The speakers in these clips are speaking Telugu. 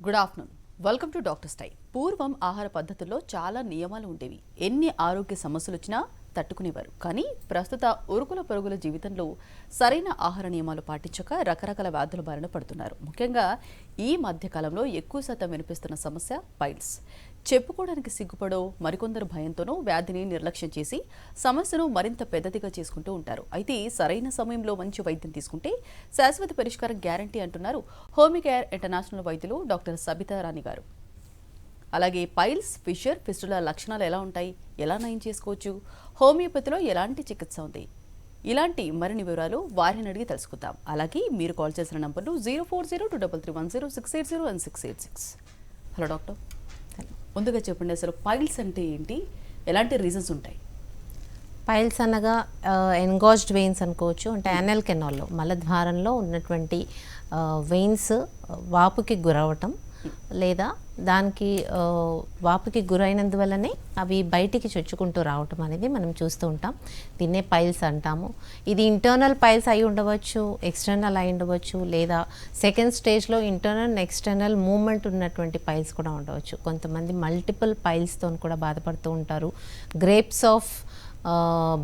Good afternoon. Welcome to doctor స్టై. పూర్వం ఆహార పద్ధతుల్లో చాలా నియమాలు ఉండేవి. ఎన్ని ఆరోగ్య సమస్యలు వచ్చినా తట్టుకునేవారు. కానీ ప్రస్తుత ఉరుకుల పరుగుల జీవితంలో సరైన ఆహార నియమాలు పాటించక రకరకాల వ్యాధుల బారిన పడుతున్నారు. ముఖ్యంగా ఈ మధ్య కాలంలో ఎక్కువ శాతం వినిపిస్తున్న సమస్య పైల్స్. చెప్పుకోవడానికి సిగ్గుపడో మరికొందరు భయంతోనో వ్యాధిని నిర్లక్ష్యం చేసి సమస్యను మరింత పెద్దదిగా చేసుకుంటూ ఉంటారు. అయితే సరైన సమయంలో మంచి వైద్యం తీసుకుంటే శాశ్వత పరిష్కారం గ్యారంటీ అంటున్నారు హోమికేర్ ఇంటర్నేషనల్ వైద్యులు డాక్టర్ సబితా రాణి గారు. అలాగే పైల్స్, ఫిషర్, ఫిస్టులా లక్షణాలు ఎలా ఉంటాయి, ఎలా నయం చేసుకోవచ్చు, హోమియోపతిలో ఎలాంటి చికిత్స ఉంది, ఇలాంటి మరిన్ని వివరాలు వారిని అడిగి తెలుసుకుందాం. అలాగే మీరు కాల్ చేసిన నంబర్లు 0402331068 and 686. హలో డాక్టర్, ముందుగా చెప్పండి, అసలు పైల్స్ అంటే ఏంటి, ఎలాంటి రీజన్స్ ఉంటాయి? పైల్స్ అనగా ఎన్గాజ్డ్ వెయిన్స్ అనుకోవచ్చు. అంటే యానల్ కెనాల్లో మలద్వారంలో ఉన్నటువంటి వెయిన్స్ వాపుకి గురవటం లేదా దానికి వాపుకి గురైనందువల్లనే అవి బయటికి చొచ్చుకుంటూ రావటం అనేది మనం చూస్తూ ఉంటాం. దీన్నే పైల్స్ అంటాము. ఇది ఇంటర్నల్ పైల్స్ అయి ఉండవచ్చు, ఎక్స్టర్నల్ అయి ఉండవచ్చు, లేదా సెకండ్ స్టేజ్లో ఇంటర్నల్ ఎక్స్టర్నల్ మూమెంట్ ఉన్నటువంటి పైల్స్ కూడా ఉండవచ్చు. కొంతమంది మల్టిపుల్ పైల్స్తో కూడా బాధపడుతూ ఉంటారు. గ్రేప్స్ ఆఫ్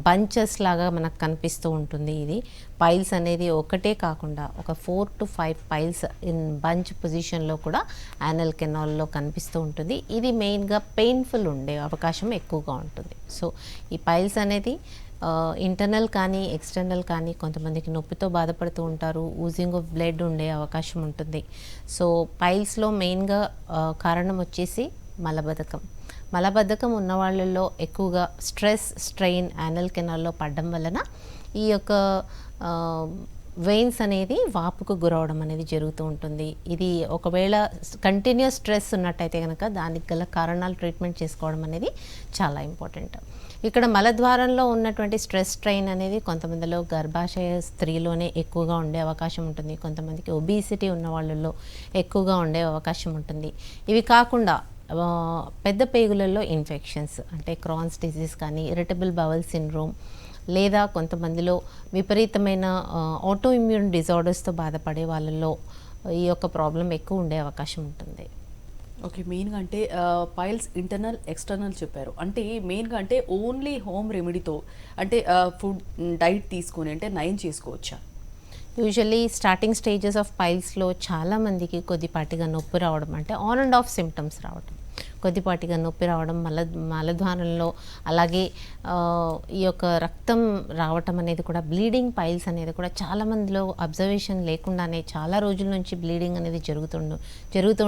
బంచెస్ లాగా మనకు కనిపిస్తూ ఉంటుంది. ఇది పైల్స్ అనేది ఒకటే కాకుండా ఒక 4 to 5 పైల్స్ ఇన్ బంచ్ పొజిషన్లో కూడా యానల్ కెనాల్లో కనిపిస్తూ ఉంటుంది. ఇది మెయిన్గా పెయిన్ఫుల్ ఉండే అవకాశం ఎక్కువగా ఉంటుంది. సో ఈ పైల్స్ అనేది ఇంటర్నల్ కానీ ఎక్స్టర్నల్ కానీ కొంతమందికి నొప్పితో బాధపడుతూ ఉంటారు. ఊజింగ్ ఆఫ్ బ్లడ్ ఉండే అవకాశం ఉంటుంది. సో పైల్స్లో మెయిన్గా కారణం వచ్చేసి మలబద్ధకం ఉన్న వాళ్ళల్లో ఎక్కువగా స్ట్రెస్, స్ట్రెయిన్ యానల్ కెనాల్లో పడడం వలన ఈ యొక్క వెయిన్స్ అనేది వాపుకు గురవడం అనేది జరుగుతూ ఉంటుంది. ఇది ఒకవేళ కంటిన్యూస్ స్ట్రెస్ ఉన్నట్టయితే కనుక దానికి గల కారణాలు ట్రీట్మెంట్ చేసుకోవడం అనేది చాలా ఇంపార్టెంట్. ఇక్కడ మలద్వారంలో ఉన్నటువంటి స్ట్రెస్ స్ట్రెయిన్ అనేది కొంతమందిలో గర్భాశయ స్త్రీలోనే ఎక్కువగా ఉండే అవకాశం ఉంటుంది. కొంతమందికి ఒబిసిటీ ఉన్న వాళ్ళల్లో ఎక్కువగా ఉండే అవకాశం ఉంటుంది. ఇవి కాకుండా పెద్ద పేగులలో ఇన్ఫెక్షన్స్ అంటే క్రాన్స్ డిసీజ్ కానీ, ఇరిటబుల్ బవల్ సిండ్రోమ్, లేదా కొంతమందిలో విపరీతమైన ఆటో ఇమ్యూన్ డిజార్డర్స్తో బాధపడే వాళ్ళల్లో ఈ యొక్క ప్రాబ్లం ఎక్కువ ఉండే అవకాశం ఉంటుంది. ఓకే, మెయిన్గా అంటే పైల్స్ ఇంటర్నల్, ఎక్స్టర్నల్ చెప్పారు. అంటే మెయిన్గా అంటే ఓన్లీ హోమ్ రెమెడీతో అంటే ఫుడ్ డైట్ తీసుకొని అంటే నయం చేసుకోవచ్చా? యూజువల్లీ స్టార్టింగ్ స్టేజెస్ ఆఫ్ పైల్స్లో చాలామందికి కొద్దిపాటిగా నొప్పి రావడం, అంటే ఆన్ అండ్ ఆఫ్ సిమ్టమ్స్ రావడం, కొద్దిపాటిగా నొప్పి రావడం, మలద్వారంలో అలాగే ఈ యొక్క రక్తం రావటం అనేది కూడా, బ్లీడింగ్ పైల్స్ అనేది కూడా చాలామందిలో అబ్జర్వేషన్ లేకుండానే చాలా రోజుల నుంచి బ్లీడింగ్ అనేది జరుగుతూ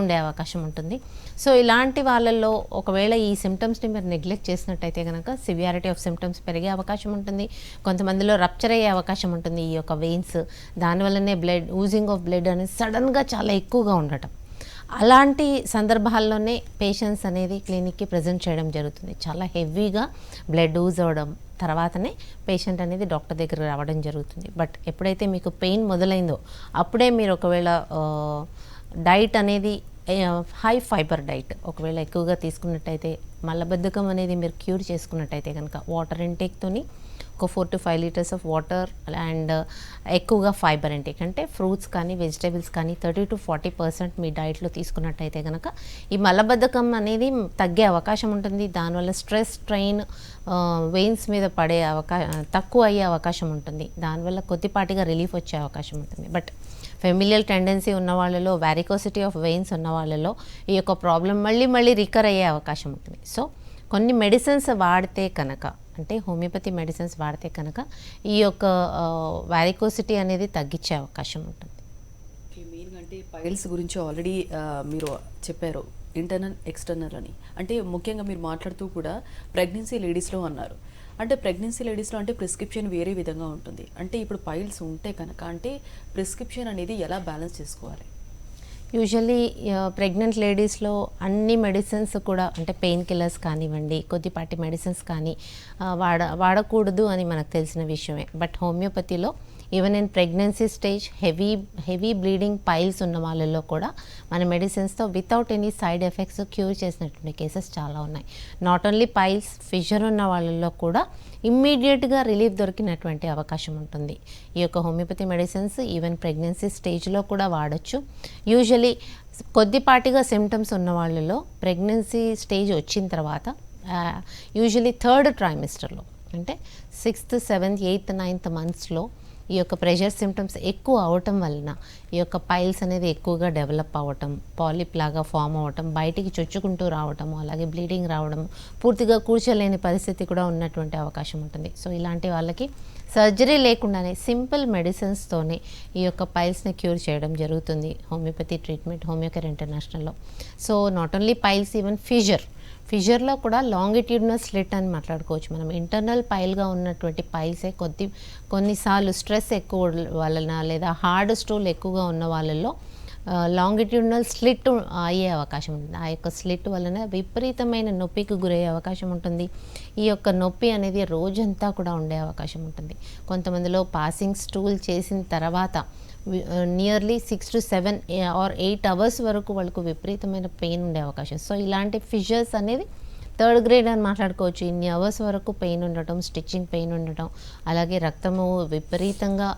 ఉండే అవకాశం ఉంటుంది. సో ఇలాంటి వాళ్ళల్లో ఒకవేళ ఈ సిమ్టమ్స్ని మీరు నెగ్లెక్ట్ చేసినట్టయితే కనుక సివియారిటీ ఆఫ్ సిమ్టమ్స్ పెరిగే అవకాశం ఉంటుంది. కొంతమందిలో రప్చర్ అయ్యే అవకాశం ఉంటుంది ఈ యొక్క వెయిన్స్. దానివల్లనే ఊజింగ్ ఆఫ్ బ్లడ్ అనేది సడన్గా చాలా ఎక్కువగా ఉండటం. అలాంటి సందర్భాల్లోనే పేషెంట్స్ అనేది క్లినిక్కి ప్రజెంట్ చేయడం జరుగుతుంది. చాలా హెవీగా బ్లడ్ యూజ్ అవ్వడం తర్వాతనే పేషెంట్ అనేది డాక్టర్ దగ్గర రావడం జరుగుతుంది. బట్ ఎప్పుడైతే మీకు పెయిన్ మొదలైందో అప్పుడే మీరు ఒకవేళ డైట్ అనేది హై ఫైబర్ డైట్ ఒకవేళ ఎక్కువగా తీసుకున్నట్టయితే, మలబద్ధకం అనేది మీరు క్యూర్ చేసుకున్నట్టయితే కనుక వాటర్ ఇంటేక్తోని ఒక 4 to 5 litres of water and ఎక్కువగా ఫైబర్ ఇంటేక్ అంటే ఫ్రూట్స్ కానీ వెజిటేబుల్స్ కానీ 30 to 40% మీ డైట్లో తీసుకున్నట్టయితే కనుక ఈ మలబద్ధకం అనేది తగ్గే అవకాశం ఉంటుంది. దానివల్ల స్ట్రెస్, స్ట్రెయిన్ వెయిన్స్ మీద పడే తక్కువ అయ్యే అవకాశం ఉంటుంది. దానివల్ల కొద్దిపాటిగా రిలీఫ్ వచ్చే అవకాశం ఉంటుంది. బట్ ఫెమిలియల్ టెండెన్సీ ఉన్న వాళ్ళలో, వారికోసిటీ ఆఫ్ వెయిన్స్ ఉన్న వాళ్ళలో ఈ యొక్క ప్రాబ్లం మళ్ళీ రికర్ అయ్యే అవకాశం ఉంటుంది. సో కొన్ని మెడిసిన్స్ వాడితే కనుక, అంటే హోమియోపతి మెడిసిన్స్ వాడితే కనుక ఈ యొక్క వారికోసిటీ అనేది తగ్గించే అవకాశం ఉంటుంది. మెయిన్గా అంటే పైల్స్ గురించి ఆల్రెడీ మీరు చెప్పారు, ఇంటర్నల్, ఎక్స్టర్నల్ అని. అంటే ముఖ్యంగా మీరు మాట్లాడుతూ కూడా ప్రెగ్నెన్సీ లేడీస్లో అన్నారు. అంటే ప్రెగ్నెన్సీ లేడీస్లో అంటే ప్రిస్క్రిప్షన్ వేరే విధంగా ఉంటుంది. అంటే ఇప్పుడు పైల్స్ ఉంటే కనుక అంటే ప్రిస్క్రిప్షన్ అనేది ఎలా బ్యాలెన్స్ చేసుకోవాలి? యూజువల్లీ ప్రెగ్నెంట్ లేడీస్లో అన్ని మెడిసిన్స్ కూడా, అంటే పెయిన్ కిల్లర్స్ కానివ్వండి, కొద్దిపాటి మెడిసిన్స్ కానీ వాడకూడదు అని మనకు తెలిసిన విషయమే. బట్ హోమియోపతిలో even in pregnancy stage heavy bleeding piles ఉన్న వాళ్ళల్లో కూడా మన మెడిసిన్స్తో without any side effects cure చేసినటువంటి కేసెస్ చాలా ఉన్నాయి. నాట్ ఓన్లీ పైల్స్, ఫిషర్ ఉన్న వాళ్ళల్లో కూడా ఇమ్మీడియట్గా రిలీఫ్ దొరికినటువంటి అవకాశం ఉంటుంది. ఈ యొక్క హోమియోపతి మెడిసిన్స్ ఈవెన్ ప్రెగ్నెన్సీ స్టేజ్లో కూడా వాడచ్చు. యూజువలీ కొద్దిపాటిగా సిమ్టమ్స్ ఉన్న వాళ్ళలో ప్రెగ్నెన్సీ స్టేజ్ వచ్చిన తర్వాత యూజువలీ థర్డ్ ట్రైమిస్టర్లో అంటే 6th, 7th, 8th, 9th మంత్స్లో ఈ యొక్క ప్రెషర్ సిమ్టమ్స్ ఎక్కువ అవటం వలన ఈ యొక్క పైల్స్ అనేది ఎక్కువగా డెవలప్ అవ్వటం, పాలిప్ లాగా ఫామ్ అవ్వటం, బయటికి చొచ్చుకుంటూ రావటము, అలాగే బ్లీడింగ్ రావడం, పూర్తిగా కూర్చోలేని పరిస్థితి కూడా ఉన్నటువంటి అవకాశం ఉంటుంది. సో ఇలాంటి వాళ్ళకి సర్జరీ లేకుండానే సింపుల్ మెడిసిన్స్తోనే ఈ యొక్క పైల్స్ని క్యూర్ చేయడం జరుగుతుంది హోమియోపతి ట్రీట్మెంట్, హోమియోకేర్ ఇంటర్నేషనల్లో. So not only piles, even ఫిషర్లో కూడా లాంగిట్యూడినల్ స్లిట్ అని మాట్లాడుకోవచ్చు. మనం ఇంటర్నల్ పైల్గా ఉన్నటువంటి పైల్సే కొన్నిసార్లు స్ట్రెస్ ఎక్కువ వలన లేదా హార్డ్ స్టూల్ ఎక్కువగా ఉన్న వాళ్ళల్లో లాంగిట్యూడినల్ స్లిట్ అయ్యే అవకాశం ఉంటుంది. ఆ యొక్క స్లిట్ వలన విపరీతమైన నొప్పికి గురయ్యే అవకాశం ఉంటుంది. ఈ యొక్క నొప్పి అనేది రోజంతా కూడా ఉండే అవకాశం ఉంటుంది. కొంతమందిలో పాసింగ్ స్టూల్ చేసిన తర్వాత నియర్లీ 6 to 7 or 8 hours వరకు వాళ్ళకు విపరీతమైన పెయిన్ ఉండే అవకాశం. సో ఇలాంటి ఫిషర్స్ అనేది థర్డ్ గ్రేడ్ అని మాట్లాడుకోవచ్చు. ఇన్ని అవర్స్ వరకు పెయిన్ ఉండటం, స్టిచ్చింగ్ పెయిన్ ఉండటం, అలాగే రక్తము విపరీతంగా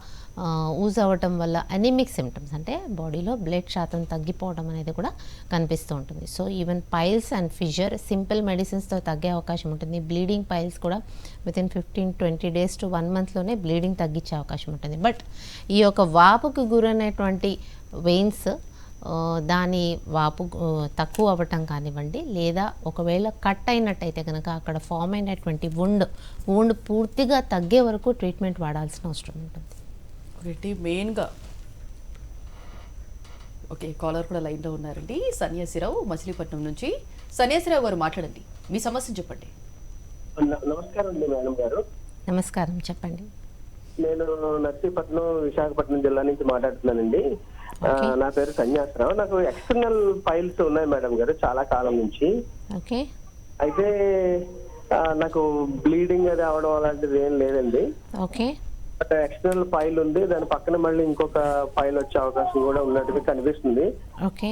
ఊజ్ అవ్వటం వల్ల అనీమిక్ సిమ్టమ్స్ అంటే బాడీలో బ్లడ్ శాతం తగ్గిపోవడం అనేది కూడా కనిపిస్తూ ఉంటుంది. So even piles and fissure simple మెడిసిన్స్తో తగ్గే అవకాశం ఉంటుంది. బ్లీడింగ్ పైల్స్ కూడా వితిన్ 15-20 days to 1 monthలోనే బ్లీడింగ్ తగ్గించే అవకాశం ఉంటుంది. బట్ ఈ యొక్క వాపుకు గురైనటువంటి వెయిన్స్ దాని వాపు తక్కువ అవ్వటం కానివ్వండి, లేదా ఒకవేళ కట్ అయినట్టయితే కనుక అక్కడ ఫామ్ అయినటువంటి వుండ్ పూర్తిగా తగ్గే వరకు ట్రీట్మెంట్ వాడాల్సిన అవసరం ఉంటుంది. ఒకటి మెయిన్గా ఓకే, కాలర్ కూడా లైన్లో ఉన్నారండి. సన్యాసిరావు మచిలీపట్నం నుంచి. సన్యాసిరావు గారు మాట్లాడండి, మీ సమస్యను చెప్పండి. నమస్కారం అండి మేడం గారు. నమస్కారం, చెప్పండి. నేను నర్సీపట్నం, విశాఖపట్నం జిల్లా నుంచి మాట్లాడుతున్నానండి. నా పేరు సన్యాసరావు. నాకు ఎక్స్టర్నల్ ఫైల్స్ ఉన్నాయి మేడం గారు చాలా కాలం నుంచి. ఓకే. అయితే నాకు బ్లీడింగ్ అది అవడం అలాంటిది ఏం లేదండి. ఓకే. బట్ ఎక్స్టర్నల్ ఫైల్ ఉంది, దాని పక్కన మళ్ళీ ఇంకొక ఫైల్ వచ్చే అవకాశం కూడా ఉన్నట్టుగా కనిపిస్తుంది. ఓకే.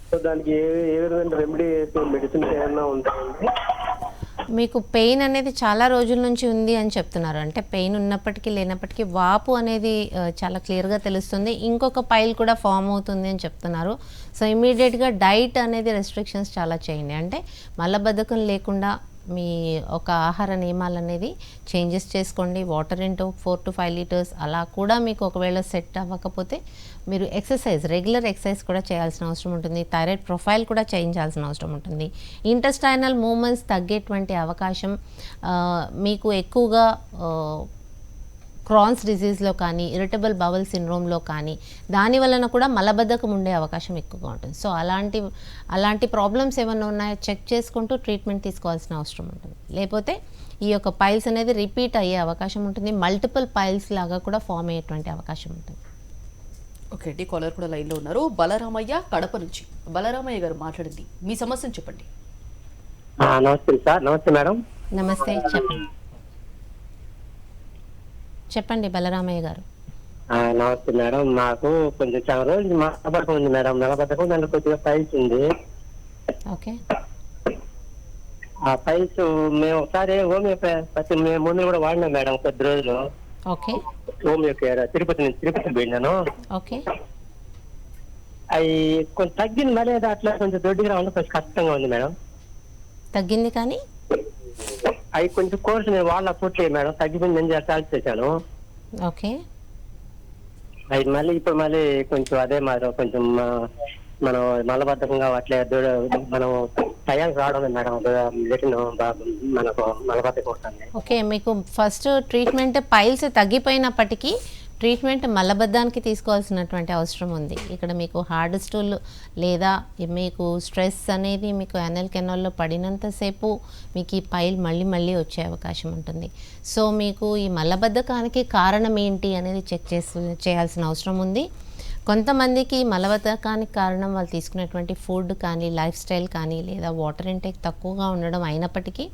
సో దానికి ఏ విధమైన రెమెడీ మెడిసిన్స్ ఏమైనా ఉంటాయండి? మీకు పెయిన్ అనేది చాలా రోజుల నుంచి ఉంది అని చెప్తున్నారు. అంటే పెయిన్ ఉన్నప్పటికీ లేనప్పటికీ వాపు అనేది చాలా క్లియర్గా తెలుస్తుంది. ఇంకొక పైల్ కూడా ఫామ్ అవుతుంది అని చెప్తున్నారు. సో ఇమీడియట్గా డైట్ అనేది రెస్ట్రిక్షన్స్ చాలా చేయండి. అంటే మలబద్ధకం లేకుండా మీ ఒక ఆహార నియమాలు అనేది చేంజెస్ చేసుకోండి. వాటర్ ఇంటూ 4 to 5 liters అలా కూడా మీకు ఒకవేళ సెట్ అవ్వకపోతే మీరు రెగ్యులర్ ఎక్సర్సైజ్ కూడా చేయాల్సిన అవసరం ఉంటుంది. థైరాయిడ్ ప్రొఫైల్ కూడా చేయించాల్సిన అవసరం ఉంటుంది. ఇంటెస్టైనల్ మూమెంట్స్ తగ్గేటువంటి అవకాశం మీకు ఎక్కువగా క్రాన్స్ డిజీజ్లో కానీ, ఇరిటబుల్ బవల్ సిండ్రోమ్లో కానీ, దాని వలన కూడా మలబద్ధకం ఉండే అవకాశం ఎక్కువగా ఉంటుంది. సో అలాంటి ప్రాబ్లమ్స్ ఏమైనా ఉన్నాయో చెక్ చేసుకుంటూ ట్రీట్మెంట్ తీసుకోవాల్సిన అవసరం ఉంటుంది. లేకపోతే ఈ యొక్క పైల్స్ అనేది రిపీట్ అయ్యే అవకాశం ఉంటుంది. మల్టిపుల్ పైల్స్ లాగా కూడా ఫామ్ అయ్యేటువంటి అవకాశం ఉంటుంది. ఓకే అండి, కాలర్ కూడా లైన్లో ఉన్నారు. బలరామయ్య, కడప నుంచి. బలరామయ్య గారు మాట్లాడండి, మీ సమస్యను చెప్పండి. నమస్తే సార్. నమస్తే మేడం. నమస్తే, చెప్పండి బలరామయ్య గారు. నమస్తే మేడం. నాకు కొంచెం చాలా రోజులు మలబద్ధకం ఉంది మేడం. మలబద్ధకం దాంట్లో కొద్దిగా పైల్స్ ఉంది. ఓకే. ఆ పైల్స్ మేము ఒకసారి హోమియోపతి మేము ముందు కూడా వాడినాం మేడం కొద్ది రోజులు. ఓకే. హోమియోకేర్ తిరుపతి పోయినాను. ఓకే. అవి కొంచెం తగ్గింది, మళ్ళీ అట్లా కొంచెం దొడ్డిగా రావడం కొంచెం కష్టంగా ఉంది మేడం. తగ్గింది కానీ అవి కొంచెం కోర్సు నేను వాళ్ళ పుట్టలేదు మేడం. తగ్గిపోయింది నేను చార్జ్ చేశాను. ఓకే. అవి మళ్ళీ ఇప్పుడు మళ్ళీ కొంచెం అదే మరి కొంచెం మనం మలబద్ధకంగా అట్లే మనం టయానికి రావడం మేడం. మనకు మలబద్ధకం ఉంటుంది. ఓకే, మీకు ఫస్ట్ ట్రీట్మెంట్ పైల్స్ తగ్గిపోయినప్పటికీ ట్రీట్మెంట్ మలబద్ధానికి తీసుకోవాల్సినటువంటి అవసరం ఉంది. ఇక్కడ మీకు హార్డ్ స్టూల్ లేదా మీకు స్ట్రెస్ అనేది మీకు యానల్ కెనాల్లో పడినంతసేపు మీకు ఈ పైల్ మళ్ళీ వచ్చే అవకాశం ఉంటుంది. సో మీకు ఈ మలబద్ధకానికి కారణం ఏంటి అనేది చెక్ చేయాల్సిన అవసరం ఉంది. కొంతమందికి మలబద్ధకానికి కారణం వాళ్ళు తీసుకునేటువంటి ఫుడ్ కానీ, లైఫ్ స్టైల్ కానీ, లేదా వాటర్ ఇంటేక్ తక్కువగా ఉండడం అయినప్పటికీ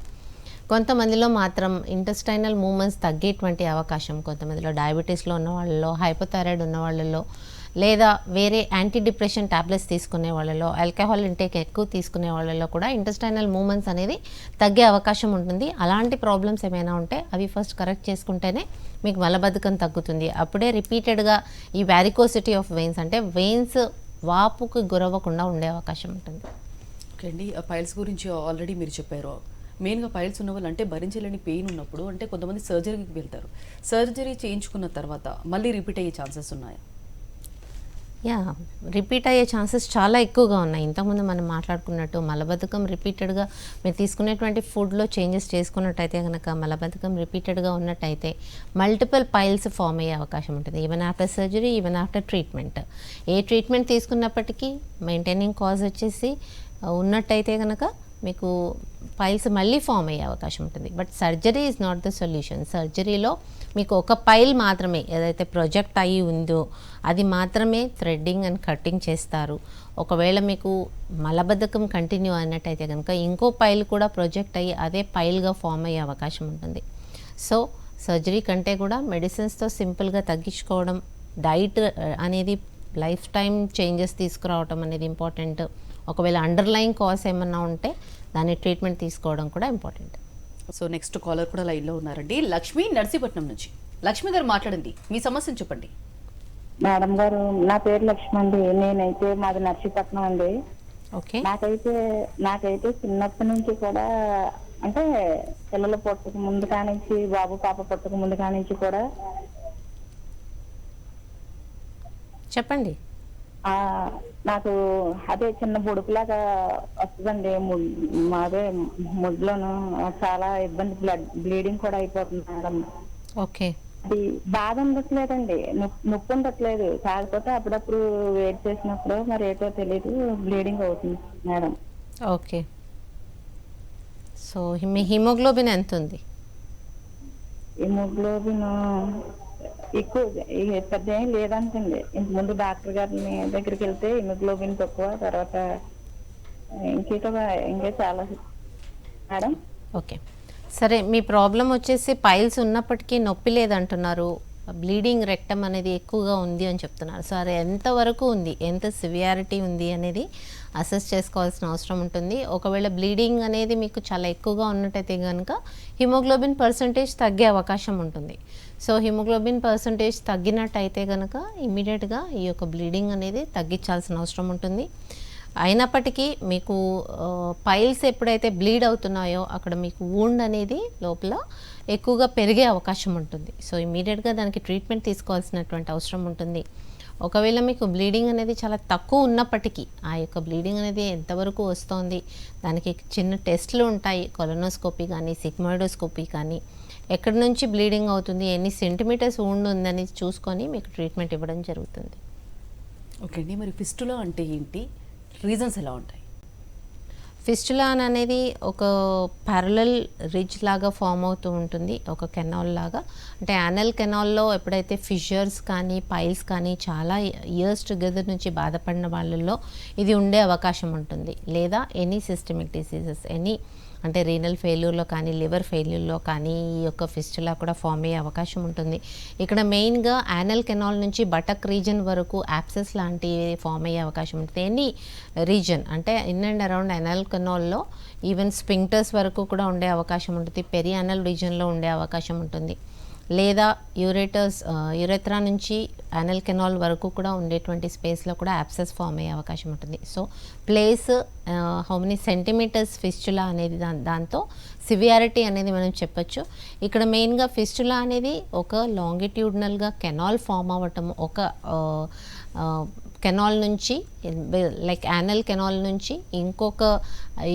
కొంతమందిలో మాత్రం ఇంటెస్టైనల్ మూమెంట్స్ తగ్గేటువంటి అవకాశం, కొంతమందిలో డయాబెటీస్లో ఉన్న వాళ్ళలో, హైపోథైరాయిడ్ ఉన్న వాళ్ళలో, లేదా వేరే యాంటీ డిప్రెషన్ టాబ్లెట్స్ తీసుకునే వాళ్ళలో, ఆల్కహాల్ ఇంటేక్ ఎక్కువ తీసుకునే వాళ్ళలో కూడా ఇంటెస్టైనల్ మూమెంట్స్ అనేది తగ్గే అవకాశం ఉంటుంది. అలాంటి ప్రాబ్లమ్స్ ఏమైనా ఉంటే అవి ఫస్ట్ కరెక్ట్ చేసుకుంటేనే మీకు మలబద్ధకం తగ్గుతుంది. అప్పుడే రిపీటెడ్గా ఈ వ్యారికోసిటీ ఆఫ్ వెయిన్స్ అంటే వెయిన్స్ వాపుకి గురవ్వకుండా ఉండే అవకాశం ఉంటుంది. ఓకే అండి, పైల్స్ గురించి ఆల్రెడీ మీరు చెప్పారు. మెయిన్గా పైల్స్ ఉన్న వాళ్ళు అంటే భరించలేని పెయిన్ ఉన్నప్పుడు అంటే కొంతమంది సర్జరీకి వెళ్తారు. సర్జరీ చేయించుకున్న తర్వాత మళ్ళీ రిపీట్ అయ్యే ఛాన్సెస్ ఉన్నాయా? యా, రిపీట్ అయ్యే ఛాన్సెస్ చాలా ఎక్కువగా ఉన్నాయి. ఇంతకుముందు మనం మాట్లాడుకున్నట్టు మలబద్ధకం రిపీటెడ్గా మీరు తీసుకునేటువంటి ఫుడ్లో చేంజెస్ చేసుకున్నట్టయితే కనుక, మలబద్ధకం రిపీటెడ్గా ఉన్నట్టయితే మల్టిపుల్ పైల్స్ ఫామ్ అయ్యే అవకాశం ఉంటుంది. Even after surgery, even after treatment. ఏ ట్రీట్మెంట్ తీసుకున్నప్పటికీ మెయింటైనింగ్ కాజ్ వచ్చేసి ఉన్నట్టయితే కనుక మీకు పైల్స్ మళ్ళీ ఫామ్ అయ్యే అవకాశం ఉంటుంది. But surgery is not the solution. సర్జరీలో మీకు ఒక పైల్ మాత్రమే ఏదైతే ప్రొజెక్ట్ అయ్యి ఉందో అది మాత్రమే థ్రెడ్డింగ్ అండ్ కట్టింగ్ చేస్తారు. ఒకవేళ మీకు మలబద్ధకం కంటిన్యూ అయినట్టయితే కనుక ఇంకో పైల్ కూడా ప్రొజెక్ట్ అయ్యి అదే పైల్గా ఫామ్ అయ్యే అవకాశం ఉంటుంది. సో సర్జరీ కంటే కూడా మెడిసిన్స్తో సింపుల్గా తగ్గించుకోవడం, డైట్ అనేది లైఫ్ టైం చేంజెస్ తీసుకురావడం అనేది ఇంపార్టెంట్. ఒకవేళ అండర్లైన్ కాజ్ ఏమన్నా ఉంటే దాని ట్రీట్మెంట్ తీసుకోవడం కూడా ఇంపార్టెంట్. సో నెక్స్ట్ కాలర్ కూడా లైన్లో ఉన్నారండి. లక్ష్మి నర్సీపట్నం నుంచి. లక్ష్మి గారు మాట్లాడండి, మీ సమస్యను చెప్పండి. మేడం గారు, నా పేరు లక్ష్మి అండి. నేనైతే మాది నర్సీపట్నం అండి. ఓకే. నాకైతే చిన్నప్పటి నుంచి కూడా అంటే పిల్లలు పుట్టక ముందు కానించి, బాబు పాప పుట్టక ముందు కానించి కూడా చెప్పండి. నాకు అదే చిన్న బుడుపులాగా వస్తుందండి. అదే ముడ్లోను చాలా ఇబ్బంది, బ్లీడింగ్ కూడా అయిపోతుంది మేడం. ఓకే. అది బాధ ఉండట్లేదండి, నొప్పి ఉండట్లేదు. కాకపోతే అప్పుడప్పుడు వెయిట్ చేసినప్పుడు మరి ఏటో తెలియదు బ్లీడింగ్ అవుతుంది మేడం. ఓకే. సో మీ హిమోగ్లోబిన్ ఎంత ఉంది? హిమోగ్లోబిన్ ఎక్కువ పెద్ద ఏం లేదంటండి. ఇంతకుముందు డాక్టర్ గారిని దగ్గరికి వెళ్తే హిమోగ్లోబిన్ తక్కువ, తర్వాత ఇంకా చాలా మేడం. ఓకే, సరే. మీ ప్రాబ్లం వచ్చేసి పైల్స్ ఉన్నప్పటికీ నొప్పి లేదంటున్నారు, బ్లీడింగ్ రెక్టమ్ అనేది ఎక్కువగా ఉంది అని చెప్తున్నారు. సో అది ఎంతవరకు ఉంది, ఎంత సివియారిటీ ఉంది అనేది అసెస్ చేసుకోవాల్సిన అవసరం ఉంటుంది. ఒకవేళ బ్లీడింగ్ అనేది మీకు చాలా ఎక్కువగా ఉన్నట్టయితే కనుక హిమోగ్లోబిన్ పర్సంటేజ్ తగ్గే అవకాశం ఉంటుంది. సో హిమోగ్లోబిన్ పర్సంటేజ్ తగ్గినట్టయితే కనుక ఇమీడియట్గా ఈ యొక్క బ్లీడింగ్ అనేది తగ్గించాల్సిన అవసరం ఉంటుంది. అయినప్పటికీ మీకు పైల్స్ ఎప్పుడైతే బ్లీడ్ అవుతున్నాయో అక్కడ మీకు వూండ్ అనేది లోపల ఎక్కువగా పెరిగే అవకాశం ఉంటుంది. సో ఇమీడియట్గా దానికి ట్రీట్మెంట్ తీసుకోవాల్సినటువంటి అవసరం ఉంటుంది. ఒకవేళ మీకు బ్లీడింగ్ అనేది చాలా తక్కువ ఉన్నప్పటికీ ఆ యొక్క బ్లీడింగ్ అనేది ఎంతవరకు వస్తుంది, దానికి చిన్న టెస్ట్లు ఉంటాయి. కొలనోస్కోపీ కానీ, సిగ్మాయిడోస్కోపీ కానీ, ఎక్కడి నుంచి బ్లీడింగ్ అవుతుంది, ఎన్ని సెంటీమీటర్స్ వూండ్ ఉందని చూసుకొని మీకు ట్రీట్మెంట్ ఇవ్వడం జరుగుతుంది. ఓకే అండి, మరి ఫిస్టులా అంటే ఏంటి, రీజన్స్ ఎలా ఉంటాయి? ఫిస్టులా అనేది ఒక ప్యారలల్ రిడ్జ్ లాగా ఫామ్ అవుతూ ఉంటుంది, ఒక కెనాల్ లాగా. అంటే యానల్ కెనాల్లో ఎప్పుడైతే ఫిషర్స్ కానీ, పైల్స్ కానీ చాలా ఇయర్స్ టుగెదర్ నుంచి బాధపడిన వాళ్ళల్లో ఇది ఉండే అవకాశం ఉంటుంది. లేదా ఎనీ సిస్టమిక్ డిసీజెస్, అంటే రీనల్ ఫెయిల్యూర్లో కానీ, లివర్ ఫెయిల్యూర్లో కానీ ఈ యొక్క ఫిస్టులా కూడా ఫామ్ అయ్యే అవకాశం ఉంటుంది. ఇక్కడ మెయిన్గా యానల్ కెనాల్ నుంచి బటక్ రీజన్ వరకు యాప్సెస్ లాంటివి ఫామ్ అయ్యే అవకాశం ఉంటుంది. ఎనీ రీజన్ అంటే ఇన్ అండ్ అరౌండ్ యానల్ కెనాల్లో ఈవెన్ స్పింక్టర్స్ వరకు కూడా ఉండే అవకాశం ఉంటుంది. పెరి యానల్ రీజన్లో ఉండే అవకాశం ఉంటుంది. లేదా యురెత్రా నుంచి యానల్ కెనాల్ వరకు కూడా ఉండేటువంటి స్పేస్లో కూడా యాప్సెస్ ఫామ్ అయ్యే అవకాశం ఉంటుంది. So place how many centimetres fistula అనేది దాంతో సివియారిటీ అనేది మనం చెప్పచ్చు. ఇక్కడ మెయిన్గా ఫిస్టులా అనేది ఒక లాంగిట్యూడ్నల్గా కెనాల్ ఫామ్ అవ్వటం, ఒక కెనాల్ నుంచి లైక్ యానల్ కెనాల్ నుంచి ఇంకొక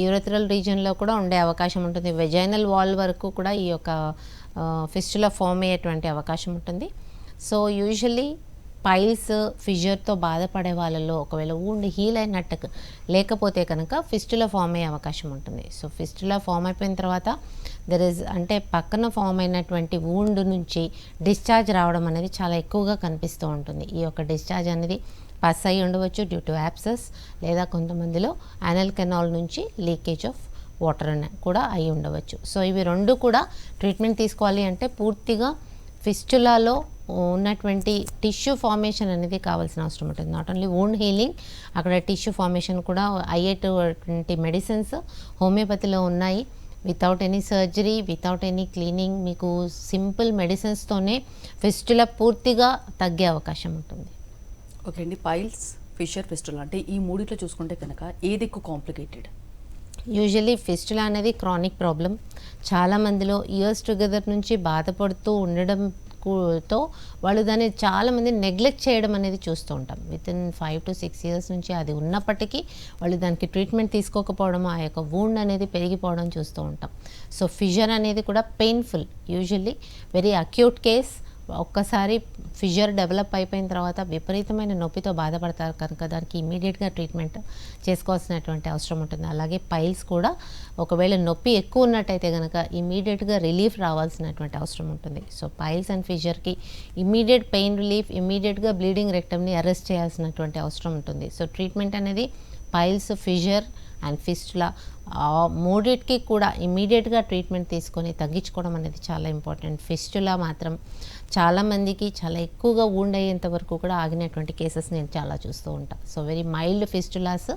యూరెథ్రల్ రీజన్లో కూడా ఉండే అవకాశం ఉంటుంది. వెజైనల్ వాల్ వరకు కూడా ఈ యొక్క ఫిస్టులా ఫామ్ అయ్యేటువంటి అవకాశం ఉంటుంది. సో యూజువల్లీ పైల్స్, ఫిషర్తో బాధపడే వాళ్ళలో ఒకవేళ వూండ్ హీల్ అయినట్టు లేకపోతే కనుక ఫిస్టులా ఫామ్ అయ్యే అవకాశం ఉంటుంది. సో ఫిస్టులా ఫామ్ అయిపోయిన తర్వాత అంటే పక్కన ఫామ్ అయినటువంటి వూండ్ నుంచి డిశ్చార్జ్ రావడం అనేది చాలా ఎక్కువగా కనిపిస్తూ ఉంటుంది. ఈ యొక్క డిశ్చార్జ్ అనేది పస్ అయి ఉండవచ్చు డ్యూ టు యాప్సెస్, లేదా కొంతమందిలో యానల్ కెనాల్ నుంచి లీకేజ్ ఆఫ్ వాటర్ కూడా అయి ఉండవచ్చు. సో ఇవి రెండు కూడా ట్రీట్మెంట్ తీసుకోవాలి అంటే పూర్తిగా ఫిస్టులాలో ఉన్నటువంటి టిష్యూ ఫార్మేషన్ అనేది కావాల్సిన అవసరం ఉంటుంది. నాట్ ఓన్లీ వూండ్ హీలింగ్, అక్కడ టిష్యూ ఫార్మేషన్ కూడా అయ్యేటువంటి మెడిసిన్స్ హోమియోపతిలో ఉన్నాయి. Without any surgery, without any cleaning, మీకు సింపుల్ మెడిసిన్స్తోనే ఫిస్టులా పూర్తిగా తగ్గే అవకాశం ఉంటుంది. ఓకే అండి, పైల్స్, ఫిషర్, ఫిస్టులా అంటే ఈ మూడిట్లో చూసుకుంటే కనుక ఏది ఎక్కువ కాంప్లికేటెడ్? యూజువలీ ఫిస్టులా అనేది క్రానిక్ ప్రాబ్లం. చాలామందిలో ఇయర్స్ టుగెదర్ నుంచి బాధపడుతూ ఉండడంతో వాళ్ళు దాన్ని చాలామంది నెగ్లెక్ట్ చేయడం అనేది చూస్తూ ఉంటాం. వితిన్ 5 to 6 years నుంచి అది ఉన్నప్పటికీ వాళ్ళు దానికి ట్రీట్మెంట్ తీసుకోకపోవడం, ఆ యొక్క వూండ్ అనేది పెరిగిపోవడం చూస్తూ ఉంటాం. సో ఫిషర్ అనేది కూడా painful, usually very acute case. ఒక్కసారి ఫిషర్ డెవలప్ అయిపోయిన తర్వాత విపరీతమైన నొప్పితో బాధపడతారు కనుక దానికి ఇమీడియట్గా ట్రీట్మెంట్ చేసుకోవాల్సినటువంటి అవసరం ఉంటుంది. అలాగే పైల్స్ కూడా ఒకవేళ నొప్పి ఎక్కువ ఉన్నట్టయితే కనుక ఇమీడియట్గా రిలీఫ్ రావాల్సినటువంటి అవసరం ఉంటుంది. సో పైల్స్ అండ్ ఫిషర్కి ఇమీడియట్ పెయిన్ రిలీఫ్, ఇమీడియట్గా బ్లీడింగ్ రెక్టమ్ని అరెస్ట్ చేయాల్సినటువంటి అవసరం ఉంటుంది. సో ట్రీట్మెంట్ అనేది పైల్స్, ఫిషర్ అండ్ ఫిస్టులా మూడిటికి కూడా ఇమీడియట్గా ట్రీట్మెంట్ తీసుకొని తగ్గించుకోవడం అనేది చాలా ఇంపార్టెంట్. ఫిస్టులా మాత్రం చాలామందికి చాలా ఎక్కువగా వూండ్ అయ్యేంత వరకు కూడా ఆగినటువంటి కేసెస్ నేను చాలా చూస్తూ ఉంటాను. So very mild fistulas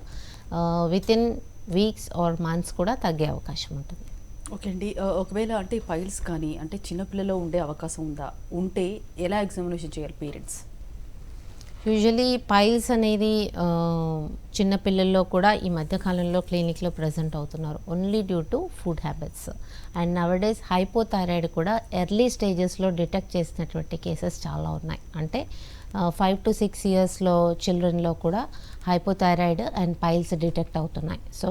within weeks or months కూడా తగ్గే అవకాశం ఉంటుంది. ఓకే అండి, ఒకవేళ అంటే పైల్స్ కానీ అంటే చిన్నపిల్లలో ఉండే అవకాశం ఉందా? ఉంటే ఎలా ఎగ్జామినేషన్ చేయాలి పేరెంట్స్? యూజువలీ పైల్స్ అనేది చిన్నపిల్లల్లో కూడా ఈ మధ్యకాలంలో క్లినిక్లో ప్రజెంట్ అవుతున్నారు only due to food habits. And nowadays hypothyroid కూడా ఎర్లీ స్టేజెస్లో డిటెక్ట్ చేసినటువంటి కేసెస్ చాలా ఉన్నాయి. అంటే 5 to 6 yearsలో చిల్డ్రన్లో కూడా హైపోథైరాయిడ్ అండ్ పైల్స్ డిటెక్ట్ అవుతున్నాయి. సో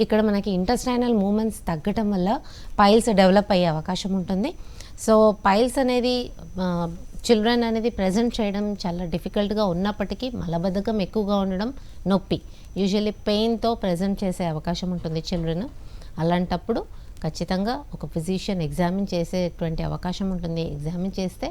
ఇక్కడ మనకి ఇంటెస్టైనల్ మూమెంట్స్ తగ్గటం వల్ల పైల్స్ డెవలప్ అయ్యే అవకాశం ఉంటుంది. సో పైల్స్ అనేది చిల్డ్రన్ అనేది ప్రజెంట్ చేయడం చాలా డిఫికల్ట్గా ఉన్నప్పటికీ మలబద్ధకం ఎక్కువగా ఉండడం, నొప్పి యూజువల్లీ పెయిన్తో ప్రజెంట్ చేసే అవకాశం ఉంటుంది చిల్డ్రన్. అలాంటప్పుడు ఖచ్చితంగా ఒక ఫిజిషియన్ ఎగ్జామిన్ చేసేటువంటి అవకాశం ఉంటుంది. ఎగ్జామిన్ చేస్తే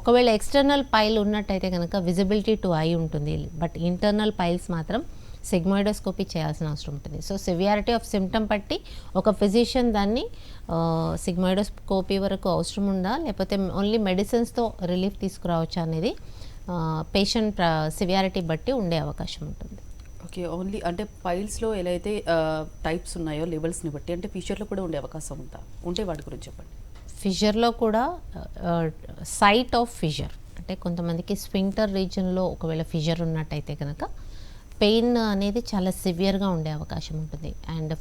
ఒకవేళ ఎక్స్టర్నల్ పైల్ ఉన్నట్టయితే కనుక విజిబిలిటీ టు ఐ ఉంటుంది, బట్ ఇంటర్నల్ పైల్స్ మాత్రం సిగ్మాయిడోస్కోపీ చేయాల్సిన అవసరం ఉంటుంది. సో సివియారిటీ ఆఫ్ సిమ్టమ్ బట్టి ఒక ఫిజిషియన్ దాన్ని సిగ్మాయిడోస్కోపీ వరకు అవసరం ఉందా లేకపోతే ఓన్లీ మెడిసిన్స్తో రిలీఫ్ తీసుకురావచ్చా అనేది పేషెంట్ సివియారిటీ బట్టి ఉండే అవకాశం ఉంటుంది. ఓకే, ఓన్లీ అంటే పైల్స్లో ఎలా అయితే టైప్స్ ఉన్నాయో లెవెల్స్ని బట్టి అంటే ఫిషర్లో కూడా ఉండే అవకాశం ఉందా? ఉంటే వాటి గురించి చెప్పండి. ఫిషర్లో కూడా సైట్ ఆఫ్ ఫిషర్ అంటే కొంతమందికి స్ఫింక్టర్ రీజన్లో ఒకవేళ ఫిషర్ ఉన్నట్టయితే కనుక పెయిన్ అనేది చాలా సివియర్గా ఉండే అవకాశం ఉంటుంది. అండ్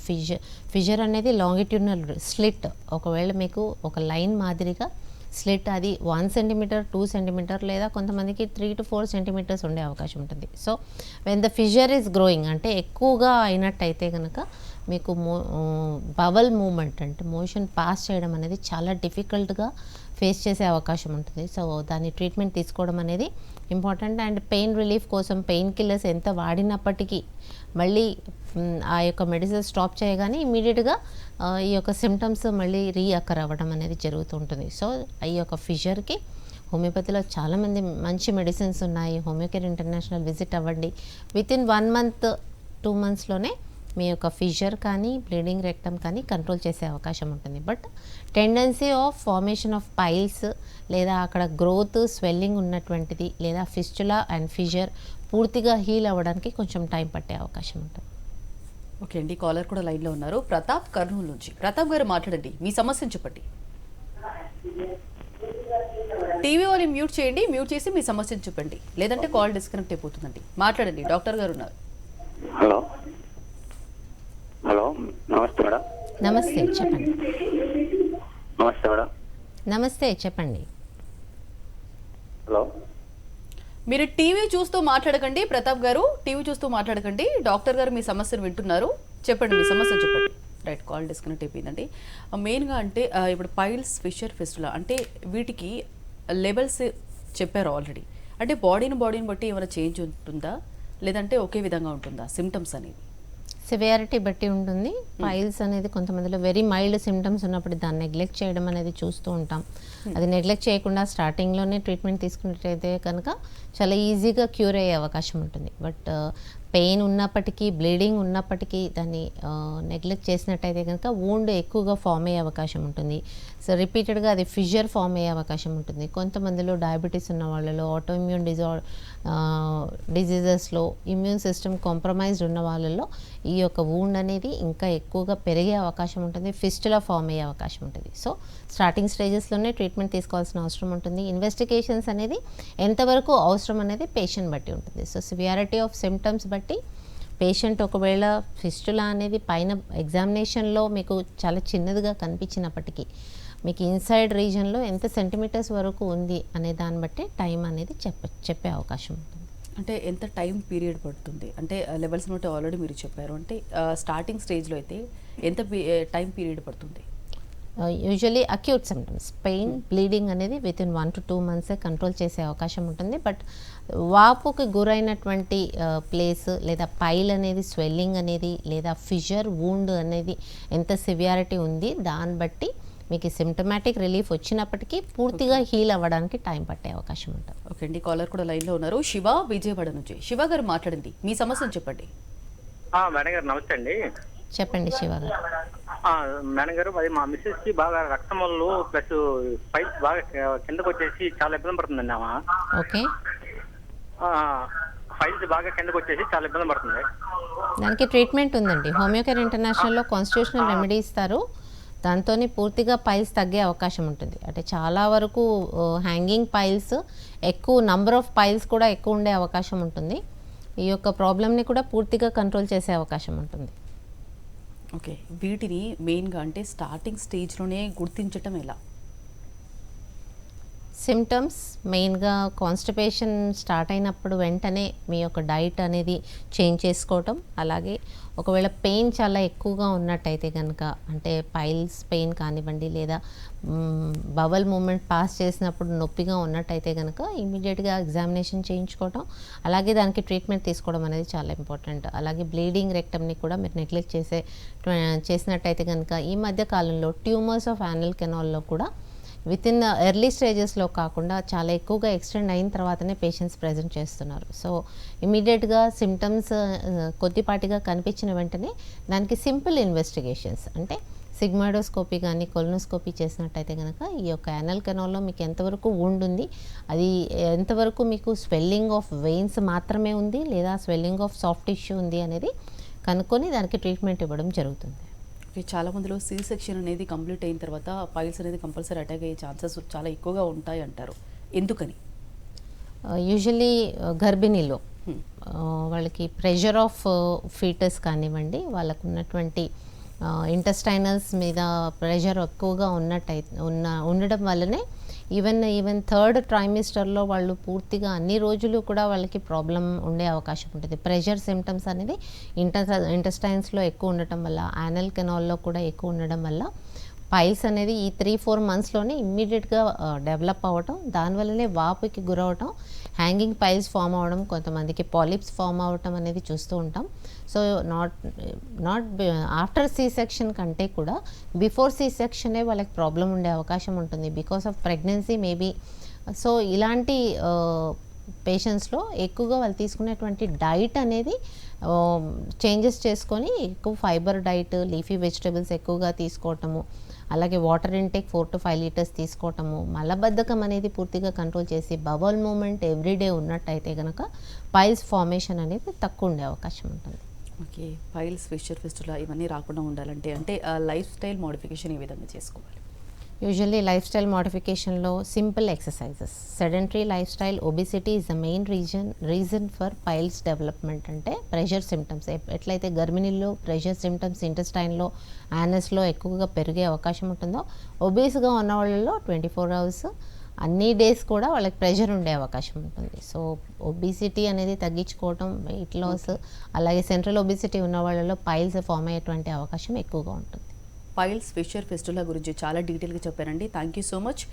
ఫిషర్ అనేది లాంగిట్యూడినల్ స్లిట్, ఒకవేళ మీకు ఒక లైన్ మాదిరిగా స్లిట్ అది 1 centimeter 2 centimeter లేదా కొంతమందికి 3 to 4 centimeters ఉండే అవకాశం ఉంటుంది. So when the fissure is growing అంటే ఎక్కువగా అయినట్టయితే కనుక మీకు బవల్ మూమెంట్ అంటే మోషన్ పాస్ చేయడం అనేది చాలా డిఫికల్ట్గా ఫేస్ చేసే అవకాశం ఉంటుంది. సో దాని ట్రీట్మెంట్ తీసుకోవడం అనేది ఇంపార్టెంట్. అండ్ పెయిన్ రిలీఫ్ కోసం పెయిన్ కిల్లర్స్ ఎంత వాడినప్పటికీ మళ్ళీ ఆ యొక్క మెడిసిన్ స్టాప్ చేయగానే ఇమీడియట్గా ఈ యొక్క సిమ్టమ్స్ మళ్ళీ రీఅకర్ అవ్వడం అనేది జరుగుతుంటుంది. సో ఈ యొక్క ఫిషర్కి హోమియోపతిలో చాలామంది మంచి మెడిసిన్స్ ఉన్నాయి. హోమియోకేర్ ఇంటర్నేషనల్ విజిట్ అవ్వండి. వితిన్ 1 month 2 monthsలోనే మీ యొక్క ఫిషర్ కానీ బ్లీడింగ్ రెక్టమ్ కానీ కంట్రోల్ చేసే అవకాశం ఉంటుంది. But tendency of formation of piles లేదా అక్కడ గ్రోత్ స్వెల్లింగ్ ఉన్నటువంటిది లేదా ఫిస్టులా అండ్ ఫిషర్ పూర్తిగా హీల్ అవ్వడానికి కొంచెం టైం పట్టే అవకాశం ఉంటుంది. ఓకే అండి, కాలర్ కూడా లైన్లో ఉన్నారు. ప్రతాప్ కర్నూలు నుంచి. ప్రతాప్ గారు మాట్లాడండి, మీ సమస్యను చెప్పండి. టీవీ వాళ్ళు మ్యూట్ చేయండి, మ్యూట్ చేసి మీ సమస్యను చెప్పండి, లేదంటే కాల్ డిస్కనెక్ట్ అయిపోతుందండి. మాట్లాడండి, డాక్టర్ గారు ఉన్నారు. హలో హలో నమస్తే మేడం. నమస్తే చెప్పండి. నమస్తే మేడం. నమస్తే చెప్పండి. హలో మీరు టీవీ చూస్తూ మాట్లాడకండి ప్రతాప్ గారు, టీవీ చూస్తూ మాట్లాడకండి. డాక్టర్ గారు మీ సమస్యను వింటున్నారు, చెప్పండి మీ సమస్యను చెప్పండి. రైట్, కాల్ డిస్కనెక్ట్ అయిపోయిందండి. మెయిన్గా అంటే ఇప్పుడు పైల్స్, ఫిషర్, ఫిస్టులా అంటే వీటికి లెవెల్స్ చెప్పారు ఆల్రెడీ. అంటే బాడీని బట్టి ఏమైనా చేంజ్ ఉంటుందా లేదంటే ఒకే విధంగా ఉంటుందా సిమ్టమ్స్ అనేవి? సివియారిటీ బట్టి ఉంటుంది. పైల్స్ అనేది కొంతమందిలో వెరీ మైల్డ్ సిమ్టమ్స్ ఉన్నప్పుడు దాన్ని నెగ్లెక్ట్ చేయడం అనేది చూస్తూ ఉంటాం. అది నెగ్లెక్ట్ చేయకుండా స్టార్టింగ్లోనే ట్రీట్మెంట్ తీసుకున్నట్టయితే కనుక చాలా ఈజీగా క్యూర్ అయ్యే అవకాశం ఉంటుంది. బట్ పెయిన్ ఉన్నప్పటికీ, బ్లీడింగ్ ఉన్నప్పటికీ దాన్ని నెగ్లెక్ట్ చేసినట్టయితే కనుక వూండ్ ఎక్కువగా ఫామ్ అయ్యే అవకాశం ఉంటుంది. సో రిపీటెడ్గా అది ఫిషర్ ఫామ్ అయ్యే అవకాశం ఉంటుంది. కొంతమందిలో డయాబెటీస్ ఉన్న వాళ్ళలో, ఆటోఇమ్యూన్ డిజీజెస్లో, ఇమ్యూన్ సిస్టమ్ కాంప్రమైజ్డ్ ఉన్న వాళ్ళలో ఈ యొక్క వూండ్ అనేది ఇంకా ఎక్కువగా పెరిగే అవకాశం ఉంటుంది. ఫిస్టులా ఫామ్ అయ్యే అవకాశం ఉంటుంది. సో స్టార్టింగ్ స్టేజెస్లోనే ట్రీట్మెంట్ తీసుకోవాల్సిన అవసరం ఉంటుంది. ఇన్వెస్టిగేషన్స్ అనేది ఎంతవరకు అవసరం అనేది పేషెంట్ బట్టి ఉంటుంది. సో సివియారిటీ ఆఫ్ సిమ్టమ్స్ బట్టి పేషెంట్ ఒకవేళ ఫిస్టులా అనేది పైన ఎగ్జామినేషన్లో మీకు చాలా చిన్నదిగా కనిపించినప్పటికీ మీకు ఇన్సైడ్ రీజన్లో ఎంత సెంటీమీటర్స్ వరకు ఉంది అనే దాన్ని బట్టి టైం అనేది చెప్పే అవకాశం ఉంటుంది. అంటే ఎంత టైం పీరియడ్ పడుతుంది? అంటే లెవెల్స్ బట్టి ఆల్రెడీ మీరు చెప్పారు. అంటే స్టార్టింగ్ స్టేజ్లో అయితే ఎంత టైం పీరియడ్ పడుతుంది? Usually acute symptoms pain, bleeding అనేది వితిన్ 1 to 2 months కంట్రోల్ చేసే అవకాశం ఉంటుంది. బట్ వాపుకి గురైనటువంటి ప్లేస్ లేదా పైల్ అనేది స్వెల్లింగ్ అనేది లేదా ఫిషర్ వూండ్ అనేది ఎంత సివియారిటీ ఉంది దాన్ని బట్టి మీకు సిమ్టమాటిక్ రిలీఫ్ వచ్చినప్పటికీ పూర్తిగా హీల్ అవ్వడానికి టైం పట్టే అవకాశం ఉంటుంది. ఓకే అండి, కాలర్ కూడా లైన్లో ఉన్నారు. శివ విజయవాడ నుంచి. శివ గారు మాట్లాడింది, మీ సమస్యను చెప్పండి. మేడం గారు నమస్తే అండి. చెప్పండి శివ గారు. మేడం గారు, అది మా మిస్సెస్ కి బాగా రక్తములు ప్లస్ పైల్స్ బాగా కిందకు వచ్చేసి చాలా ఇబ్బంది పడుతుందండి ఆమె. ఓకే, ఫైల్స్ బాగా కిందకు వచ్చేసి చాలా ఇబ్బంది పడుతుంది. దానికి ట్రీట్మెంట్ ఉందండి. హోమియోకేర్ ఇంటర్నేషనల్లో కాన్స్టిట్యూషనల్ రెమెడీ ఇస్తారు. దాంతో పూర్తిగా పైల్స్ తగ్గే అవకాశం ఉంటుంది. అంటే చాలా వరకు హ్యాంగింగ్ పైల్స్, ఎక్కువ నంబర్ ఆఫ్ పైల్స్ కూడా ఎక్కువ ఉండే అవకాశం ఉంటుంది. ఈ యొక్క ప్రాబ్లమ్ని కూడా పూర్తిగా కంట్రోల్ చేసే అవకాశం ఉంటుంది. ఓకే, వీటిని మెయిన్గా అంటే స్టార్టింగ్ స్టేజ్లోనే గుర్తించటం ఎలా? సిమ్టమ్స్ మెయిన్గా కాన్స్టిపేషన్ స్టార్ట్ అయినప్పుడు వెంటనే మీ యొక్క డైట్ అనేది చేంజ్ చేసుకోవటం, అలాగే ఒకవేళ పెయిన్ చాలా ఎక్కువగా ఉన్నట్టయితే కనుక అంటే పైల్స్ పెయిన్ కానివ్వండి లేదా బవల్ మూమెంట్ పాస్ చేసినప్పుడు నొప్పిగా ఉన్నట్టయితే కనుక ఇమీడియట్గా ఎగ్జామినేషన్ చేయించుకోవటం, అలాగే దానికి ట్రీట్మెంట్ తీసుకోవడం అనేది చాలా ఇంపార్టెంట్. అలాగే బ్లీడింగ్ రెక్టమ్ని కూడా మీరు నెగ్లెక్ట్ చేసినట్టయితే కనుక ఈ మధ్య కాలంలో ట్యూమర్స్ ఆఫ్ యానల్ కెనాల్లో కూడా వితిన్ ఎర్లీ స్టేజెస్లో కాకుండా చాలా ఎక్కువగా ఎక్స్టెండ్ అయిన తర్వాతనే పేషెంట్స్ ప్రజెంట్ చేస్తున్నారు. సో ఇమీడియట్గా సిమ్టమ్స్ కొద్దిపాటిగా కనిపించిన వెంటనే దానికి సింపుల్ ఇన్వెస్టిగేషన్స్ అంటే సిగ్మాయిడోస్కోపీ కానీ కొలనోస్కోపీ చేసినట్టయితే కనుక ఈ యొక్క యానల్ కెనాల్లో మీకు ఎంతవరకు వూండ్ ఉంది, అది ఎంతవరకు మీకు స్వెల్లింగ్ ఆఫ్ వెయిన్స్ మాత్రమే ఉంది లేదా స్వెల్లింగ్ ఆఫ్ సాఫ్ట్ టిష్యూ ఉంది అనేది కనుక్కొని దానికి ట్రీట్మెంట్ ఇవ్వడం జరుగుతుంది. ఓకే, చాలా మందిలో సి సెక్షన్ అనేది కంప్లీట్ అయిన తర్వాత పైల్స్ అనేది కంపల్సరీ అటాక్ అయ్యే ఛాన్సెస్ చాలా ఎక్కువగా ఉంటాయి అంటారు. ఎందుకని? యూజువలీ గర్భిణీలో వాళ్ళకి ప్రెషర్ ఆఫ్ ఫీటస్ కానివ్వండి, వాళ్ళకు ఉన్నటువంటి ఇంటెస్టైనల్స్ మీద ప్రెషర్ ఎక్కువగా ఉండడం వల్లనే ఈవెన్ థర్డ్ ట్రైమిస్టర్లో వాళ్ళు పూర్తిగా అన్ని రోజులు కూడా వాళ్ళకి ప్రాబ్లం ఉండే అవకాశం ఉంటుంది. ప్రెషర్ సిమ్టమ్స్ అనేది ఇంటెస్టైన్స్లో ఎక్కువ ఉండటం వల్ల, యానల్ కెనాల్లో కూడా ఎక్కువ ఉండడం వల్ల పైల్స్ అనేది ఈ 3-4 monthsలోనే ఇమ్మీడియట్గా డెవలప్ అవ్వటం, దానివల్లనే వాపుకి గురవటం, హ్యాంగింగ్ పైల్స్ ఫామ్ అవ్వడం, కొంతమందికి పాలిప్స్ ఫామ్ అవ్వటం అనేది చూస్తూ ఉంటాం. So not after C section కంటే కూడా బిఫోర్ సి సెక్షనే వాళ్ళకి ప్రాబ్లం ఉండే అవకాశం ఉంటుంది because of pregnancy maybe. So ఇలాంటి పేషెంట్స్లో ఎక్కువగా వాళ్ళు తీసుకునేటువంటి డైట్ అనేది చేంజెస్ చేసుకొని ఎక్కువ ఫైబర్ డైట్, లీఫీ వెజిటబుల్స్ ఎక్కువగా తీసుకోవటము, అలాగే వాటర్ ఇంటేక్ 4 to 5 liters తీసుకోవటము, మలబద్ధకం అనేది పూర్తిగా కంట్రోల్ చేసి బబల్ మూమెంట్ ఎవ్రీడే ఉన్నట్టయితే కనుక పైల్స్ ఫార్మేషన్ అనేది తక్కువ ఉండే అవకాశం ఉంటుంది. ఓకే, పైల్స్, ఫిషర్, ఫిస్టులా ఇవన్నీ రాకుండా ఉండాలంటే అంటే లైఫ్ స్టైల్ మోడిఫికేషన్ ఏ విధంగా చేసుకోవాలి? యూజువల్లీ లైఫ్ స్టైల్ మోడిఫికేషన్లో simple exercises, sedentary lifestyle, obesity is the main reason for piles development. అంటే ప్రెషర్ సిమ్టమ్స్ ఎట్లయితే గర్భిణీల్లో ప్రెషర్ సిమ్టమ్స్ ఇంటెస్టైన్లో, యానస్లో ఎక్కువగా పెరిగే అవకాశం ఉంటుందో, ఒబీస్గా ఉన్న వాళ్ళలో 24 hours అన్ని డేస్ కూడా వాళ్ళకి ప్రెషర్ ఉండే అవకాశం ఉంటుంది. సో ఒబిసిటీ అనేది తగ్గించుకోవటం, వెయిట్ లాస్, అలాగే సెంట్రల్ ఒబిసిటీ ఉన్న వాళ్ళలో పైల్స్ ఫామ్ అయ్యేటువంటి అవకాశం ఎక్కువగా ఉంటుంది. పైల్స్, ఫిషర్, ఫిస్టులా గురించి చాలా డీటెయిల్గా చెప్పారండి. Thank you so much.